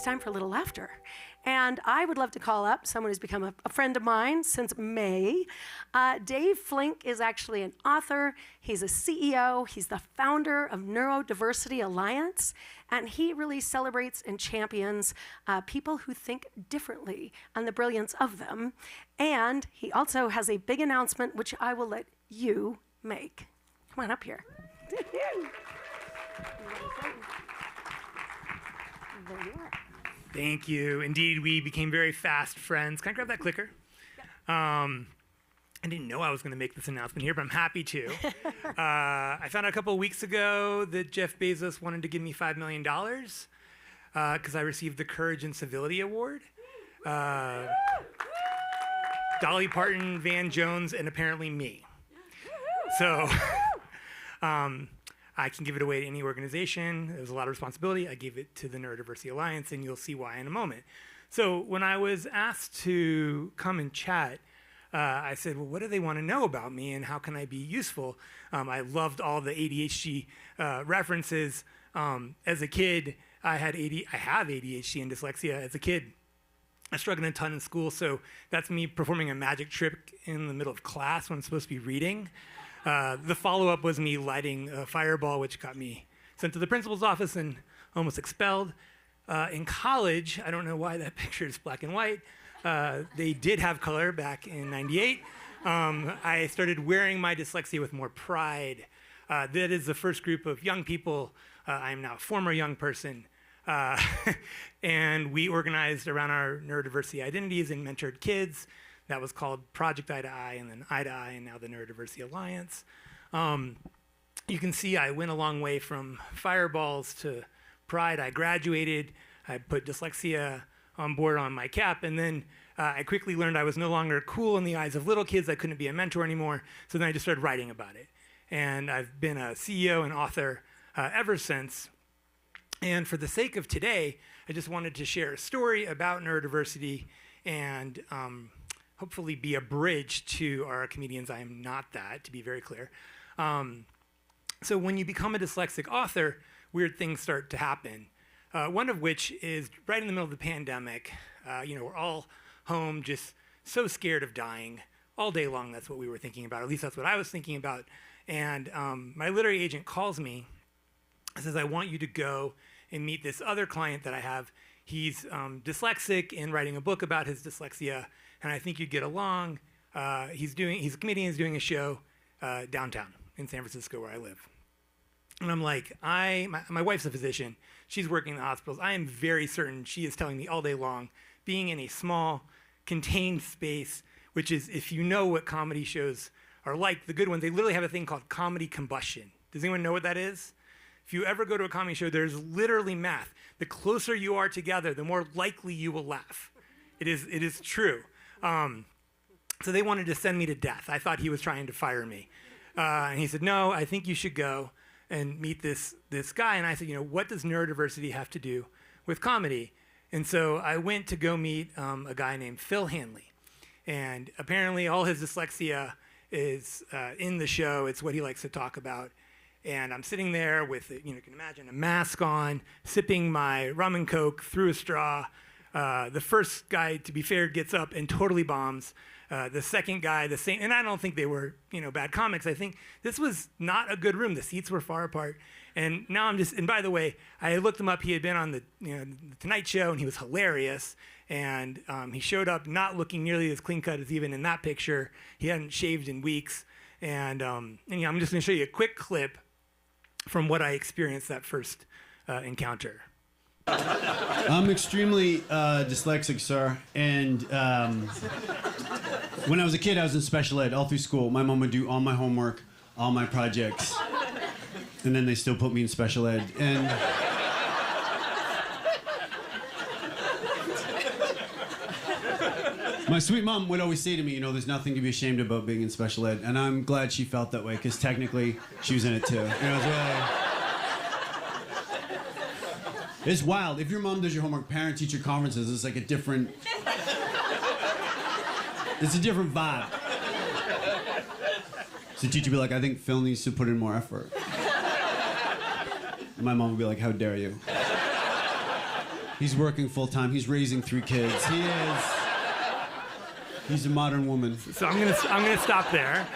time for a little laughter. And I would love to call up someone who's become a friend of mine since May. Dave Flink is actually an author. He's a CEO. He's the founder of Neurodiversity Alliance. And he really celebrates and champions people who think differently and the brilliance of them. And he also has a big announcement, which I will let you make. Come on up here. There you are. Thank you. Indeed, we became very fast friends. Can I grab that clicker? I didn't know I was going to make this announcement here, but I'm happy to. I found out a couple of weeks ago that Jeff Bezos wanted to give me $5 million because I received the Courage and Civility Award. Dolly Parton, Van Jones, and apparently me. So I can give it away to any organization. There's a lot of responsibility. I gave it to the Neurodiversity Alliance, and you'll see why in a moment. So when I was asked to come and chat, I said, well, what do they want to know about me, and how can I be useful? I loved all the ADHD references. As a kid, I have ADHD and dyslexia. As a kid, I struggled a ton in school, so that's me performing a magic trick in the middle of class when I'm supposed to be reading. The follow-up was me lighting a fireball, which got me sent to the principal's office and almost expelled. In college, I don't know why that picture is black and white. They did have color back in '98. I started wearing my dyslexia with more pride. That is the first group of young people. I am now a former young person. And we organized around our neurodiversity identities and mentored kids. That was called Project Eye to Eye, and then Eye to Eye, and now the Neurodiversity Alliance. You can see I went a long way from fireballs to pride. I graduated. I put dyslexia on board on my cap, and then I quickly learned I was no longer cool in the eyes of little kids. I couldn't be a mentor anymore, so then I just started writing about it. And I've been a CEO and author ever since. And for the sake of today, I just wanted to share a story about neurodiversity and hopefully be a bridge to our comedians. I am not that, to be very clear. So when you become a dyslexic author, weird things start to happen. One of which is right in the middle of the pandemic. We're all home just so scared of dying. All day long, that's what we were thinking about. At least that's what I was thinking about. And my literary agent calls me and says, I want you to go and meet this other client that I have. He's dyslexic and writing a book about his dyslexia, and I think you'd get along. He's a comedian, he's doing a show downtown in San Francisco where I live. And I'm like, my wife's a physician. She's working in the hospitals. I am very certain she is telling me all day long, being in a small, contained space, which is, if you know what comedy shows are like, the good ones, they literally have a thing called comedy combustion. Does anyone know what that is? If you ever go to a comedy show, there's literally math. The closer you are together, the more likely you will laugh. It is true. So they wanted to send me to death. I thought he was trying to fire me. And he said, no, I think you should go and meet this guy. And I said, what does neurodiversity have to do with comedy? And so I went to go meet a guy named Phil Hanley. And apparently all his dyslexia is in the show. It's what he likes to talk about. And I'm sitting there with, you can imagine, a mask on, sipping my rum and Coke through a straw. The first guy, to be fair, gets up and totally bombs. The second guy, the same. And I don't think they were, bad comics. I think this was not a good room. The seats were far apart. And now and by the way, I looked him up. He had been on the Tonight Show, and he was hilarious. And he showed up not looking nearly as clean cut as even in that picture. He hadn't shaved in weeks. And I'm just going to show you a quick clip from what I experienced that first encounter. I'm extremely dyslexic, sir. And when I was a kid, I was in special ed all through school. My mom would do all my homework, all my projects. And then they still put me in special ed. And my sweet mom would always say to me, there's nothing to be ashamed about being in special ed. And I'm glad she felt that way, because technically she was in it too. It's wild. If your mom does your homework, parent-teacher conferences, it's like a different vibe. So the teacher would be like, I think Phil needs to put in more effort. And my mom would be like, how dare you? He's working full time. He's raising 3 kids. He is. He's a modern woman. So I'm gonna stop there.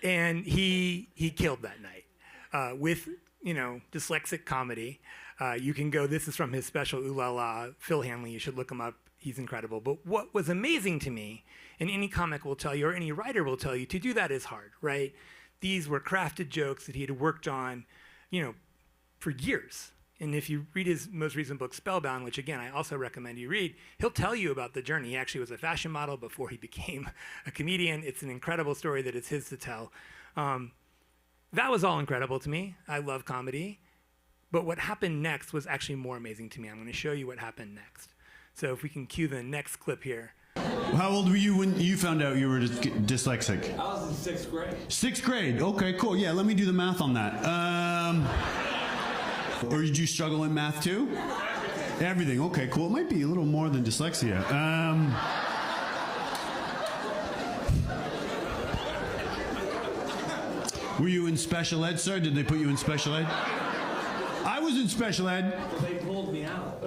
And he killed that night with dyslexic comedy. You can go. This is from his special Ooh La La. Phil Hanley. You should look him up. He's incredible. But what was amazing to me, and any comic will tell you, or any writer will tell you, to do that is hard, right? These were crafted jokes that he had worked on, for years. And if you read his most recent book, Spellbound, which again I also recommend you read, he'll tell you about the journey. He actually was a fashion model before he became a comedian. It's an incredible story that is his to tell. That was all incredible to me. I love comedy. But what happened next was actually more amazing to me. I'm going to show you what happened next. So if we can cue the next clip here. How old were you when you found out you were dyslexic? I was in 6th grade. 6th grade. Okay, cool. Yeah, let me do the math on that. Or did you struggle in math too? Everything. Okay, cool. It might be a little more than dyslexia. Were you in special ed, sir? Did they put you in special ed? I was in special ed. They pulled me out.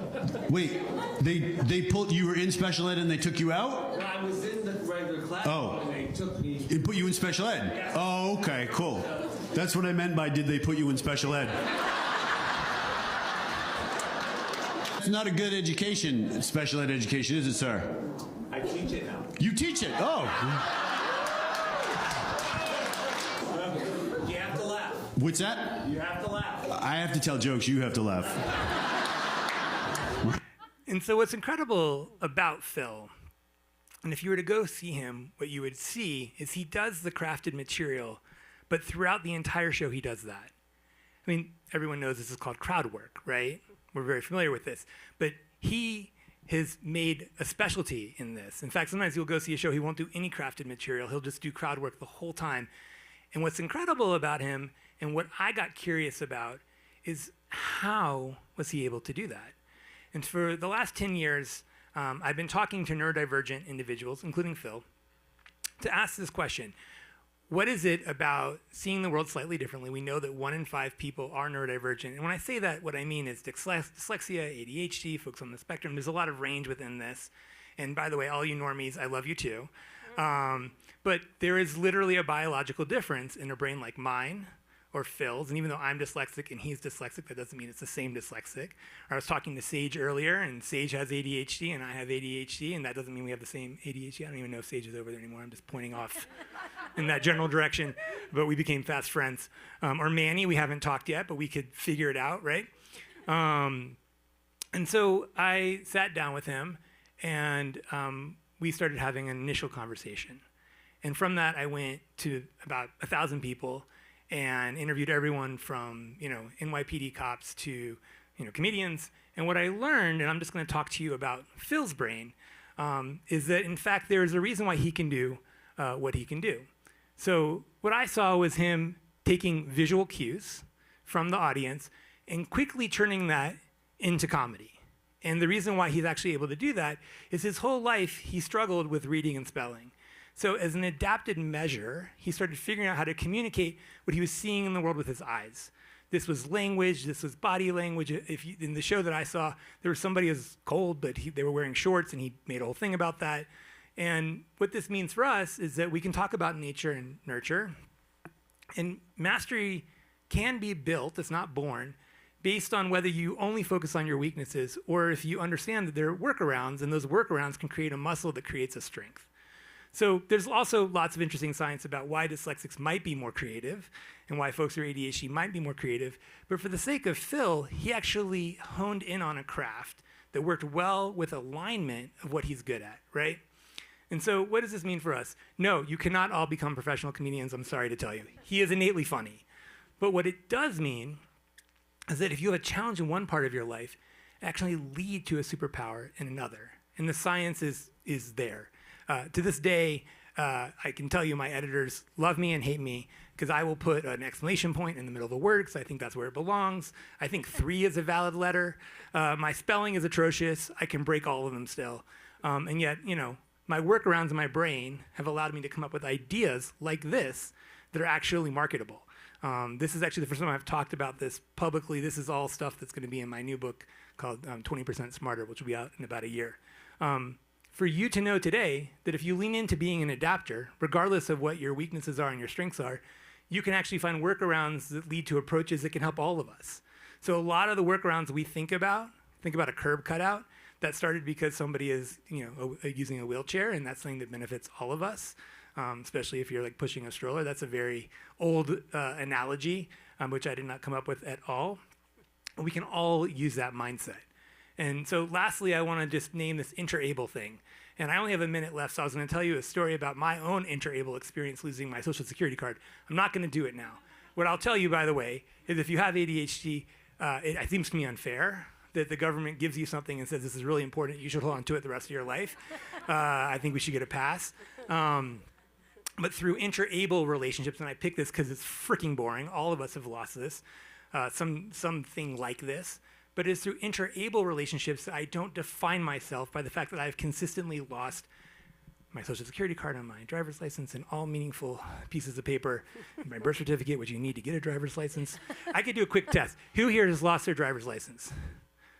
Wait, they pulled you were in special ed and they took you out? Well, I was in the regular class, and they took me. It put you in special ed? Yeah. Oh, okay, cool. That's what I meant by did they put you in special ed? It's not a good education, special ed education, is it, sir? I teach it now. You teach it? Oh. You have to laugh. What's that? You have to laugh. I have to tell jokes, you have to laugh. And so what's incredible about Phil, and if you were to go see him, what you would see is he does the crafted material, but throughout the entire show, he does that. I mean, everyone knows this is called crowd work, right? We're very familiar with this. But he has made a specialty in this. In fact, sometimes you'll go see a show, he won't do any crafted material. He'll just do crowd work the whole time. And what's incredible about him, and what I got curious about, is how was he able to do that? And for the last 10 years, I've been talking to neurodivergent individuals, including Phil, to ask this question. What is it about seeing the world slightly differently? We know that 1 in 5 people are neurodivergent. And when I say that, what I mean is dyslexia, ADHD, folks on the spectrum. There's a lot of range within this. And by the way, all you normies, I love you too. But there is literally a biological difference in a brain like mine or Phil's. And even though I'm dyslexic and he's dyslexic, that doesn't mean it's the same dyslexic. I was talking to Sage earlier, and Sage has ADHD and I have ADHD, and that doesn't mean we have the same ADHD. I don't even know if Sage is over there anymore. I'm just pointing off in that general direction. But we became fast friends. Or Manny, we haven't talked yet, but we could figure it out, right? And so I sat down with him, and we started having an initial conversation. And from that, I went to about 1,000 people and interviewed everyone from, NYPD cops to, comedians. And what I learned, and I'm just going to talk to you about Phil's brain, is that in fact there is a reason why he can do what he can do. So what I saw was him taking visual cues from the audience and quickly turning that into comedy. And the reason why he's actually able to do that is his whole life he struggled with reading and spelling. So as an adapted measure, he started figuring out how to communicate what he was seeing in the world with his eyes. This was language, this was body language. In the show that I saw, there was somebody who was cold, but they were wearing shorts, and he made a whole thing about that. And what this means for us is that we can talk about nature and nurture. And mastery can be built, it's not born, based on whether you only focus on your weaknesses or if you understand that there are workarounds, and those workarounds can create a muscle that creates a strength. So there's also lots of interesting science about why dyslexics might be more creative and why folks who are ADHD might be more creative. But for the sake of Phil, he actually honed in on a craft that worked well with alignment of what he's good at, right? And so what does this mean for us? No, you cannot all become professional comedians, I'm sorry to tell you. He is innately funny. But what it does mean is that if you have a challenge in one part of your life, it actually lead to a superpower in another. And the science is there. To this day, I can tell you my editors love me and hate me because I will put an exclamation point in the middle of a word because I think that's where it belongs. I think 3 is a valid letter. My spelling is atrocious. I can break all of them still. And yet, my workarounds in my brain have allowed me to come up with ideas like this that are actually marketable. This is actually the first time I've talked about this publicly. This is all stuff that's going to be in my new book called 20% Smarter, which will be out in about a year. For you to know today that if you lean into being an adapter, regardless of what your weaknesses are and your strengths are, you can actually find workarounds that lead to approaches that can help all of us. So a lot of the workarounds we think about a curb cutout, that started because somebody is using a wheelchair, and that's something that benefits all of us, especially if you're like pushing a stroller. That's a very old analogy, which I did not come up with at all. We can all use that mindset. And so lastly, I want to just name this interable thing. And I only have a minute left, so I was going to tell you a story about my own interable experience losing my Social Security card. I'm not going to do it now. What I'll tell you, by the way, is if you have ADHD, it seems to me unfair that the government gives you something and says this is really important, you should hold on to it the rest of your life. I think we should get a pass. But through interable relationships, and I pick this because it's freaking boring, all of us have lost this, something like this, but it's through interable relationships that I don't define myself by the fact that I've consistently lost my Social Security card and my driver's license and all meaningful pieces of paper, my birth certificate, which you need to get a driver's license. I could do a quick test. Who here has lost their driver's license?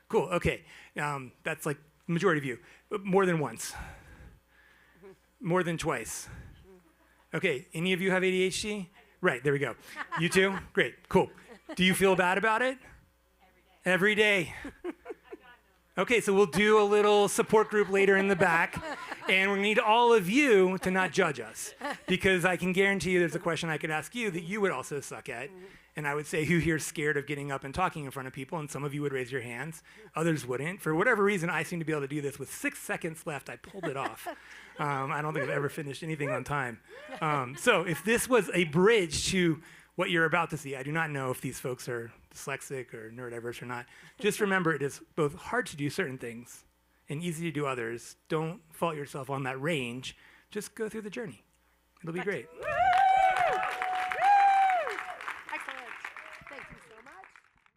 Cool, okay. That's like the majority of you. More than once. More than twice. Okay, any of you have ADHD? Right, there we go. You too? Great, cool. Do you feel bad about it? Every day. Okay, so we'll do a little support group later in the back, and we need all of you to not judge us, because I can guarantee you there's a question I could ask you that you would also suck at, and I would say, who here's scared of getting up and talking in front of people? And some of you would raise your hands, others wouldn't. For whatever reason, I seem to be able to do this. With 6 seconds left, I pulled it off. I don't think I've ever finished anything on time. So if this was a bridge to what you're about to see, I do not know if these folks are dyslexic or neurodiverse or not. Just remember, it is both hard to do certain things and easy to do others. Don't fault yourself on that range. Just go through the journey. It'll be great.